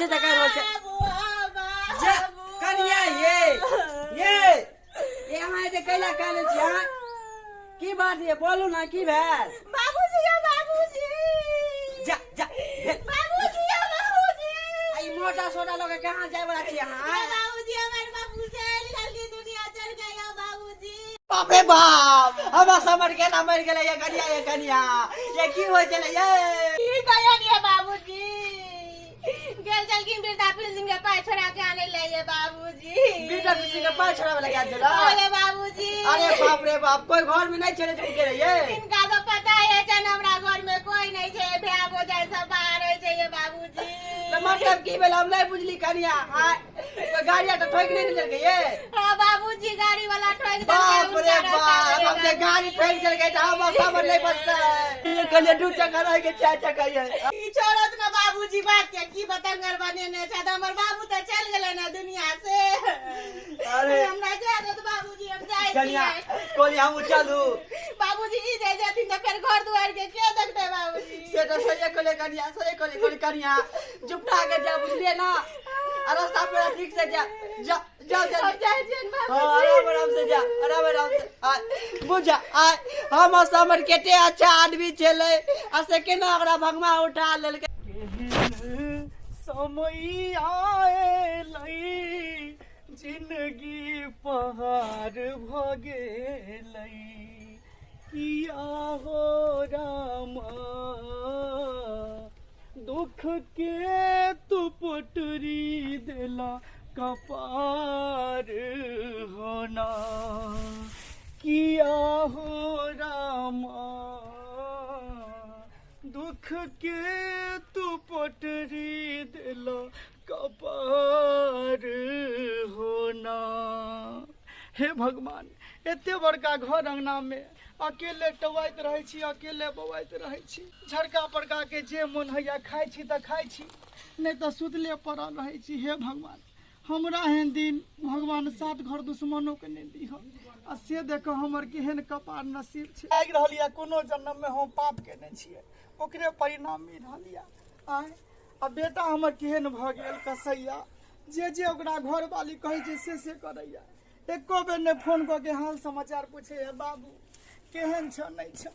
रोचे तक रोचे कनिया ये यहाँ जे कैला काले छिया की बात ये बोलू ना की भेल बाबूजी जा जा बाबूजी आई मोटा सोटा लोग कहां जाय वाला छी हां बाबूजी हमारे बाबू चल गई दुनिया चल गया बाबूजी बाप रे बाप हम समझ के ना मर गेले ये कनिया ये की होय चले ये की कहियो नहीं बाबूजी गेल चल की बेटा फिल्म के पाय छोड़ा के आने ले ये बाबूजी बेटा किसी के पास छोड़ा वाला क्या चला अरे बाबूजी अरे बाप रे बाप कोई घर में नहीं चले चुके रे ये इनका तो पता है जन हमरा घर में कोई नहीं छे भैया हो जाए सब बाहर है छे ये बाबूजी मतलब की बेला हम नहीं बुझली कनिया हां तो गाड़िया तो ठोक नहीं चल गई ये हां बाबूजी गाड़ी वाला ठोक दे बाप रे बाप अब ते गाड़ी ठोक चल गई तो हम समझ नहीं पड़ता ये कनिया दू चक्का रह के चार चक्का ये ई छोड़त ना बाबूजी बात के की बतंगर बने ने छ हमर बाबू तो चल गेले ना दुनिया से अरे हमरा जा दो बाबूजी हम जाई कनिया कोली हम चलू बाबूजी ई जाय जथिन तो फिर घर दुआर के देखते बाबूजी से तो सही कोले कनिया सही कोले कनिया जुपटा के जा बुझलिए ना रास्ता पे ठीक से जा जा आराम से जा आराम से बुझा हम समझ केते अच्छा आदमी चले ऐसे केना अगरा भगवा उठा लेल के समय आए लई जिंदगी पहाड़ भ गेलई किया हो रामा दुख के तू पटरी देला कपार होना किया हो रामा दुख के तू पटरी देला कपार होना। हे भगवान एते बड़का घर अंगना में अकेले टवाइत रहे छी अकेले बवाइत रहे छी झड़का पड़का के जे मन हैया खाई छी त खाई छी नहीं तो सुतले पड़ल रहे छी। हे भगवान हमरा हेन दिन भगवान सात घर दुश्मनों के नहीं दी आ से देख हमर केहन कपार नसीब छै आगि रहलिया कोनो जन्म में हम पाप केने छियै ओकरे परिणाम मिल रहलिया आय आ बेटा हमर केहन भ गेल कसैया जे ओकरा घर वाली कहै छै से करैया एको बेर ने फोन क के हाल समाचार पूछे है बाबू केहन छ नहीं छ।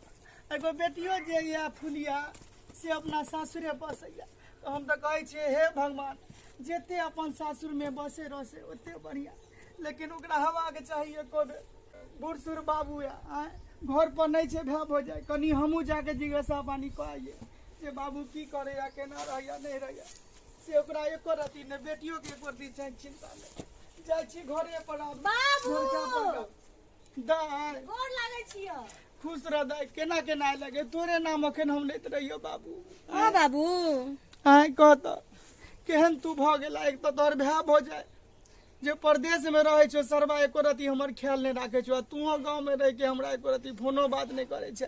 एगो बेटियो जे या फुलिया से अपना सासुरे बसैया तो हम तो कहै छियै हे भगवान जेते अपन सासुर में बसे रहे ओते बढ़िया लेकिन ओकरा हवा के चाहिए को बूढ़ सूढ़ बाबू या घर पर नहीं छे भे हो जाए कनी हमू जाके जिज्ञासा पानी कहइए जे बाबू की करे या केना रहया नहीं रहया से ओकरा एको रति ने बेटियो के एको रति चिंता ले जाय छी घरे पर बाबू दाय गोर लागे छियो खुश रह दाय केना केना लगे तोरे नाम अखन हम लेत रहियो बाबू हां बाबू आय कहत केहन तू भ गेला एक तो तोर भे हो जाए जे परदेश में रहे छो सरवा एको रति हमर ख्याल नहीं राखे छो तू गांव में रह के हमरा एको रति फोनो बात नहीं करे छ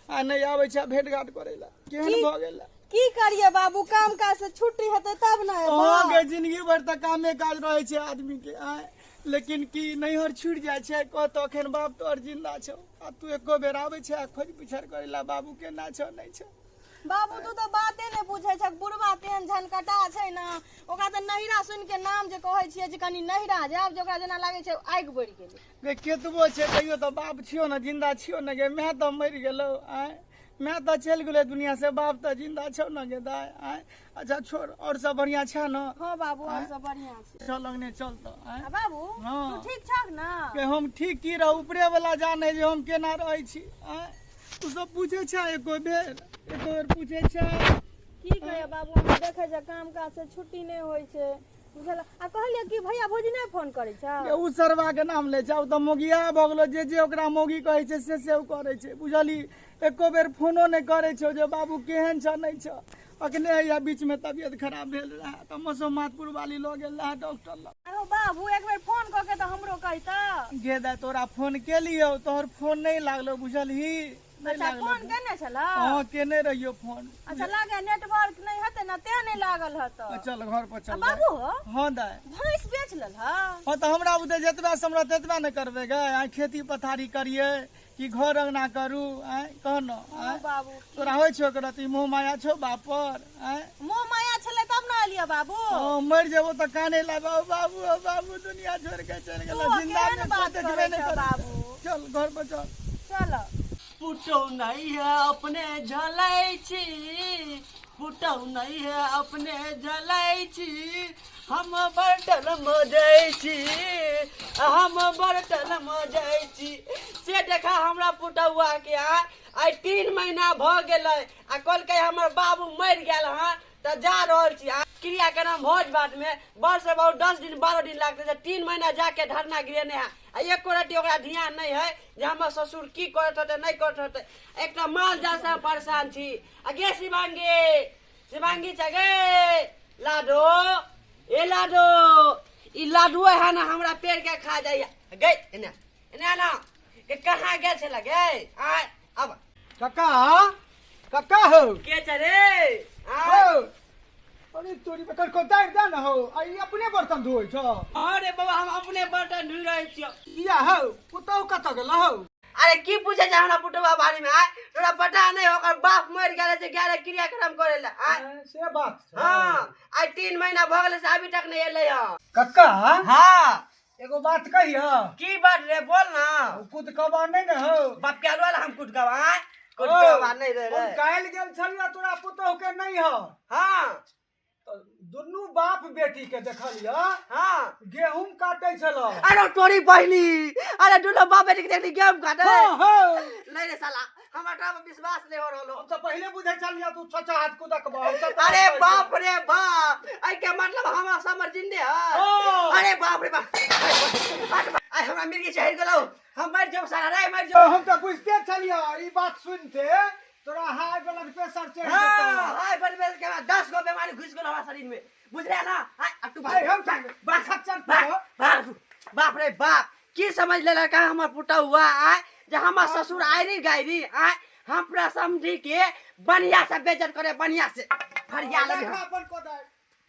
आ नहीं आवे छ भेट घाट करेला केहन भ गेला की करिए बाबू काम काज से छुट्टी हेते तब ना हो गे जिंदगी भर त कामे काज रहे छे आदमी के आय लेकिन की नैहर छूट जाए छे कहत अखन बाप तोर जिंदा छो आ तू एको बेर आवे छे खोज पिछड़ करेला बाबू के ना छो नहीं छो बाबू तू तो बाते नहीं पूछे छ बुढ़वा तेहन झनकटा छै ना ओकरा त नहिरा सुन के नाम जे कहै छिए जे कनी नहिरा जाब जे ओकरा जेना लागे छै आगि बढ़ि गेलै गे केतबो छै तइयो त बाप छियो ना जिंदा छियो ना गे मैं त मर गेलो आय मैं तो चल गेले दुनिया से बाप तो जिंदा छो ना गे दाय आय अच्छा छोड़ और सब बढ़िया छ ना हां बाबू और सब बढ़िया छै चल लगने चल तो आय बाबू तू ठीक छक ना के हम ठीक की रह ऊपरे वाला जाने जे हम केना रहै छी आय तू सब पूछे छ एको बेर पूछे छ की कहे बाबू हम देखे छ काम काज से छुट्टी नहीं होय छै बुझल आ कहलिए कि भैया भौजी नहीं फोन करे छ उ सरवा के नाम ले जाऊ त मोगिया भगलो जे ओकरा मोगी कहै छै से उ करे छै बुझली एको बेर फोनो नहीं करे छो जे बाबू केहन छ नहीं छ अखने या बीच में तबियत खराब भेल रहा त मसोमातपुर वाली लो गेल रहा डॉक्टर ल अरे बाबू एक बेर फोन क के त हमरो कहता गे दा तोरा फोन केलियो तोहर फोन नहीं लागलो बुझलही अच्छा फोन केने छला हां केने रहियो फोन अच्छा लागे नेटवर्क नहीं हते ना ते नहीं लागल हत चल घर पर चल बाबू हां दाय भैंस बेच लेल हां त हमरा उते जतबा समरा ततबा न करबे गे आ खेती पथारी करिए कि घर अंगना करू आय कहनो बाबू तोरा होय छो करती मोह माया छो बाप पर आय मोह माया छले तब ना लऽ लिअ बाबू। मर जेबो तो काने ला बाबू बाबू बाबू दुनिया छोड़ के चल गेला जिंदा में बात देखबे नहीं कर बाबू। चल घर पर चल चल पुटौ नहीं है अपने झलै छी, पुटौ नहीं है अपने झलै छी, हम बर्तन मजै छी, हम बर्तन मजै छी। से देखा हमरा पुटौआ के आई 3 महीना भ गेलै आ कहलकै हमर बाबू मरि गेल हँ त जा रहल छी। क्रियाक्रम भोज भात में वर्ष से बहुत 10 दिन 12 दिन लगते है। 3 महीना जाके धरना गिरेने है आ एको रति ओकरा ध्यान नहीं है जे हमर ससुर की करत होते नहीं करत होते। एक तो माल जाल से परेशान छी। गे शिवांगी छगे लाडो ए लाडो ई लाडो है ना हमरा पेड़ के खा जाइए। गई एने एने ना के कहाँ गेल छला गे आ अब काका काका हो के छ रे हो अरे तोरी पे को दार दा ना हो आई अपने बर्तन धोइ छ। अरे बाबा हम अपने बर्तन धुइ रहे छियो। किया हो पुतौ कत गेल हो। अरे की पूछे छ हमरा पुटवा बारे में तोरा पता नहीं ओकर बाप मर गेले से गेले क्रियाक्रम करे ला से बात हां आई 3 महीना भ गेले से अभी तक नहीं एले ह। काका हां एगो बात कहियो की बात रे बोल ना। कुद कबा नहीं न हो बाप के अलवाला हम कुछ गवा कुछ गवा नहीं रे हम कायल गेल छलिया तोरा पुतौ के नहीं हो। हां दुनू बाप बेटी के देखलिया हां गेहूं काटे छलो। अरे तोरी बहिनी अरे दुनो बाप बेटी के देखली गेम काटे हो नहीं रे साला हमरा तो विश्वास नहीं हो रहलो। हम तो पहले बुझे चलिया तू छचा हाथ कुदक बा। अरे बाप रे बाप आई के मतलब हमरा समर जिंदे है। अरे बाप रे बाप आई हमरा मिर्गी शहर गेलो हम मर जब साला रे मर तो जब हम तो बुझते चलिया ई बात सुनते तोरा हाई ब्लड प्रेशर चढ़ हां जेतो। हाय बलबेल के बाद 10 गो बीमारी घुस गेल हमरा शरीर में बुझ रहे ना। हाय अट्टू भाई हम बात सच्चर बाप रे बाप की समझ ले लड़का हमर पुटा हुआ आए जे हमर ससुर आईरी गायरी आए हम पूरा समझी के बढ़िया से बेइज्जत करे बढ़िया से फरिया लगे अपन को दे।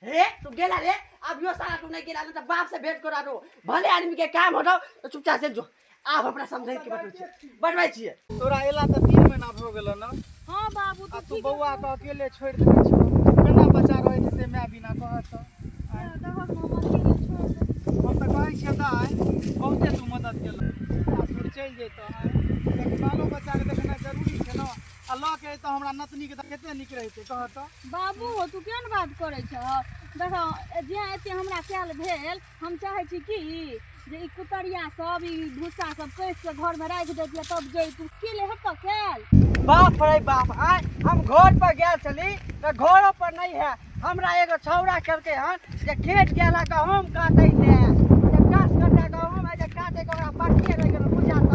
हे तू गेला रे अब यो साला तू नहीं गेला तो बाप से भेंट करा दो भले आदमी के काम होतो तो चुपचाप से जो आप अपना समझे के बटवाई छिए। तोरा एला त 3 महीना भ गेल न। हां बाबू आ तू तू ठीक बौआ के अकेले छोड़ देने छ केना बच्चा रहे जैसे मैं बिना कहत। देखो मोमबत्ती छोड़ दे। हम त कहै छियै दाई बहुते तू मदद केल आ छोड़ चल जेतो लेकिन बालो बच्चा के देखना जरूरी छै न। आ ल के तो हमरा नतनी के कते निक रहते कहत। बाबू तू केहन बात करै छ। देखो जे एते हमरा कैल भेल हम चाहै छी कि जे ई कुतरिया सब ई भूसा सब कैस के घर में राख देतिया तब जे तू के ले हट कैल। बाप रे बाप आए हम घर पर गेल छली तो घरों पर नहीं है। हमरा एगो छौरा करके हन जे खेत गेला गहूम काटै ले जे घास काटे गहूम जे काटे के ओकरा बाकी रह गेल बुझा त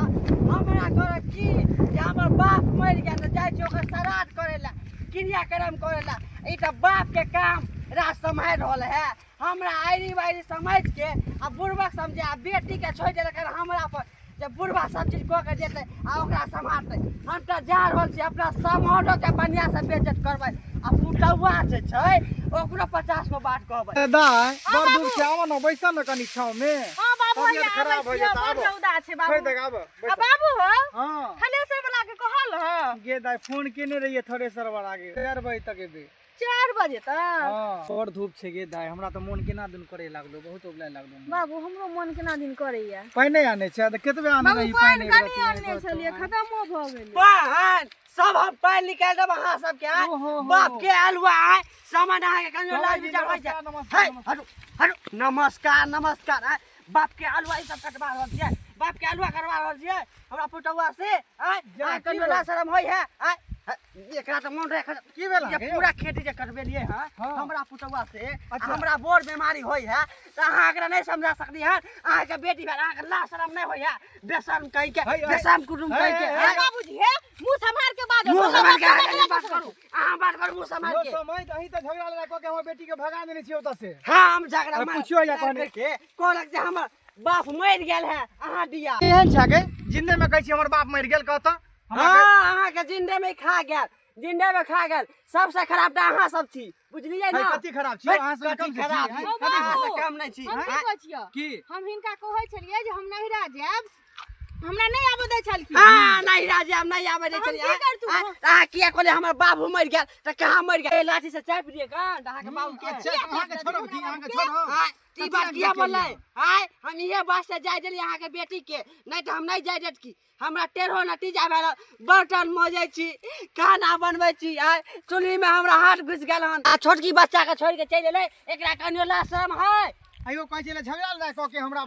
हमरा करे की जे हमर बाप मर गेल त जाय छी ओकर श्राद्ध करेला क्रियाक्रम करेला ई त बाप के काम राज सम्हार रहल है। हमरा आईरी वाईरी समझ के आ बुढ़वा समझे आ बेटी के छोड़ दे कर हमरा पर जब बुढ़वा सब चीज कऽ के देते आ ओकरा संभालते हम त जा रहल छी अपना समाजो के बढ़िया से बेइज्जत करबै आ पुटौआ जे छै ओकरो 50 गो बात कहबै। दाई बड़ दूर से आवा न बैसा न कनी छाव में। हां बाबू तबियत या खराब हो जाता बड़ रौदा छै बाबू। छोड़ दे आबो आ बाबू हो हां थलेसर वाला के कहल ह गे दाई फोन केने रहिए थ्रेसर वाला के 4 बजे तक एबे। 4 बजे तक। हां और धूप छै गे दाई हमरा त मन केना दिन करे लागलो बहुत उबले लागलो। बाबू हमरो मन केना दिन करैया। पानी आने छै त केतबे आने बाबू रही पानी पानी कनी आनने छलिए खत्मो भ गेलै। पान सब हम पानी निकाल देब अहाँ सब के बाप के अलुआ आए सामान अहाँ के कहियो लाज जगह छै। हे हटो हटो नमस्कार नमस्कार बाप के अलुआ ई सब कटवा रहल छियै बाप के अलुआ करवा रहल छियै हमरा पुटौआ से आए कहियो लाज शरम होय है आए एकरा त मन रे की भेला ये पूरा खेती जे करबेलिए है हमरा पुटौआ से अच्छा। हमरा बोर बीमारी होय है त अहाँ एकरा नहीं समझा सकनी है। अहाँ के बेटी भेल अहाँ के लाज शरम नहीं होय है बेशरम कहि के बेशरम कुटुम कहि के हे बाबूजी हे मुंह संभाल के बाजो। मुंह संभाल के आगे बात करू अहाँ बात करू मुंह संभाल के। समय दही त झगड़ा लगा के हमर बेटी के भगा देने छी ओता से। हां हम झगड़ा अरे मार पूछियो या कहने के कहलक जे हमर बाप मर गेल है अहाँ दिया। एहन छागे जिंदे में कहै छी हमर बाप मर गेल कहत। हां अहाँ के जिंदे में खा गेल जिंदे में खा गेल सबसे खराब त अहाँ सब छी बुझलियै ना। कथि खराब छी अहाँ से कम छी खराब छी अहाँ से कम नहीं छी हम की कहै छियै की हम हिनका कहै छलिए जे हम नहिरा जाब हमरा नहीं आबे दै छल की हां नहीं राजे हम नहीं आबे दै छली हम की करतू? आ किया कहले हमर बाबू मर गेल त कहां मर गेल लाठी से चाप दिए का डहा के बाबू के अच्छा अहाँ के छोड़ो की अहाँ के छोड़ो हां ती बात किया बोलै हाय हम इहे बात से जाय देली अहाँ के बेटी के नहीं त हम नहीं जाय देत की हमरा टेढ़ो नटी जाबे बर्तन मजे छी खाना बनबै छी आय चुल्ही में हमरा हाथ घुस गेल हन आ छोटकी बच्चा के छोड़ के चल एलै एकरा कनियो ला शर्म है आइयो कहै छले झगड़ा लड़ाई क के हमरा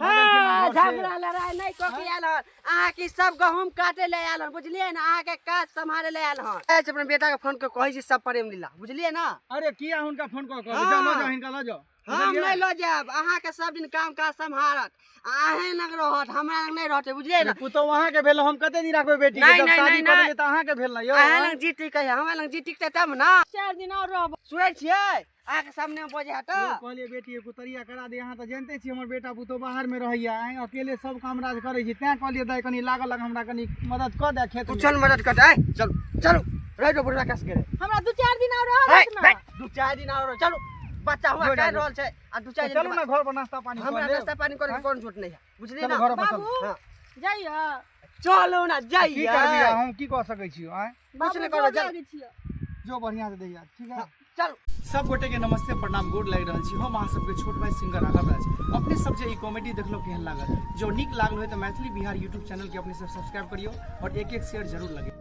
झगड़ा लड़ाई नहीं क के आयल हन अहाँ की सब गहूम काटे ले आयल हन बुझलिए ना अहाँ के काज संभाले ले आयल हन अपने बेटा के फोन के कहै छी सब प्रेम लीला बुझलिए ना अरे किया हुनका फोन क के जाओ लो जाओ हिनका लो जाओ हम नहीं लो जाब अहाँ के सब दिन काम काज संभारत आहे लग रहत हमरा लग नहीं रहते बुझलिए ना पुतो वहां के भेल हम कते दिन राखबे बेटी के नहीं, जब नहीं, शादी नहीं, कर नहीं। ले त अहाँ के भेल ना यो आहे लग जीती कहे हमरा लग जीती के तब ना 4 दिन और रहब सुनै छियै अहाँ के सामने में बजे हट कहलिए बेटी के कुतरिया करा दे अहाँ त जानते छी हमर बेटा पुतो बाहर में रहैया अकेले सब काम राज करै छी तें कहलिए दाई कनी लागल हमरा कनी मदद क दे खेत में कुछन मदद करते है चलो चलो रह जो बुढ़ा कस करे हमरा 2-4 दिन और रहब ना दू चार दिन और चलो बच्चा हुआ कह रहल छै आ दू चार दिन चलू ना घर पर नाश्ता पानी कर हमरा ले नाश्ता पानी करे के कोन झूठ नहीं है बुझलिए चलो ना घर पर बाबू चल हाँ। जाइए चलो ना की जाइए कर दिया हम की कह सकै छी कुछ नहीं करो चल जो बढ़िया से दैया ठीक है चलो सब गोटे के नमस्ते प्रणाम गोड लागि रहल छी हम अहाँ सबके छोट भाई सिंगर राघव राज अपने सब जे ई कॉमेडी देखलो केहन लागल जो नीक लागल हो तो मैथिली बिहार यूट्यूब चैनल के अपने सब सब्सक्राइब करियो और एक शेयर जरूर लगे